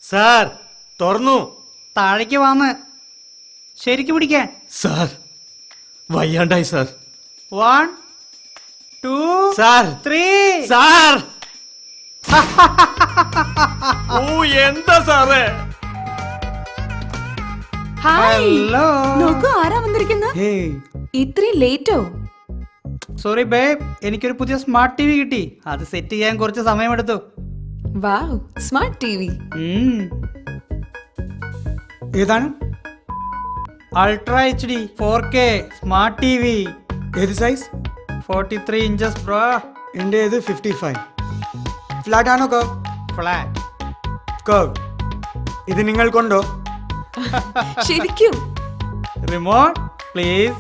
Sir തുറന്നു. താഴേക്ക് വന്ന് ശരിക്ക് പിടിക്കാൻ. സാർ വയ്യാണ്ടായി സാർ. 1 2 സാർ 3. സാർ ഓ എന്താ സാറേ? Hi, hello. നോക്കൂ ആരാ വന്നിരിക്കുന്നു. ഇത്രയും ലേറ്റോ? സോറി ബേബ്, എനിക്കൊരു പുതിയ സ്മാർട്ട് ടി വി കിട്ടി. അത് സെറ്റ് ചെയ്യാൻ കുറച്ച് സമയമെടുത്തു. Wow, smart TV. ഏതാണ്? Ultra HD 4K smart T V. ഏത് സൈസ്? 43 inches bro. എൻ്റെ ഇത് 55. ഫ്ലാറ്റ് ആണോ കർവ്? ഫ്ലാറ്റ്. കർവ്. ഇത് നിങ്ങൾക്കുണ്ടോ? ശരിക്കും? Remote please.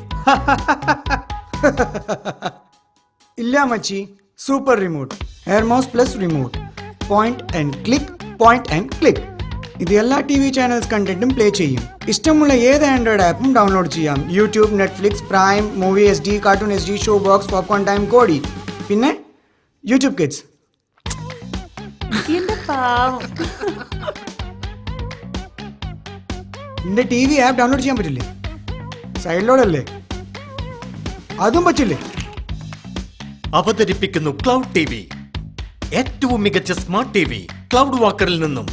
ഇല്ല മച്ചി, super remote. Air mouse plus remote. Point and click, point and click. ഇത് എല്ലാ ടി വി ചാനൽസ് കണ്ടന്റും പ്ലേ ചെയ്യും. ഇഷ്ടമുള്ള ഏത് ആൻഡ്രോയിഡ് ആപ്പും ഡൗൺലോഡ് ചെയ്യാം. YouTube, Netflix, Prime, movie HD, cartoon HD, show box, popcorn time, Kodi, പിന്നെ യൂട്യൂബ് കിഡ്സ്. എന്റെ പാവം. നിന്റെ ടി വി ആപ്പ് ഡൗൺലോഡ് ചെയ്യാൻ പറ്റില്ലേ? സൈഡിലോടല്ലേ? അതും പറ്റില്ലേ? അവതരിപ്പിക്കുന്നു ക്ലൗഡ് TV, ഏറ്റവും മികച്ച സ്മാർട്ട് TV ക്ലൗഡ് വാക്കറിൽ നിന്നും.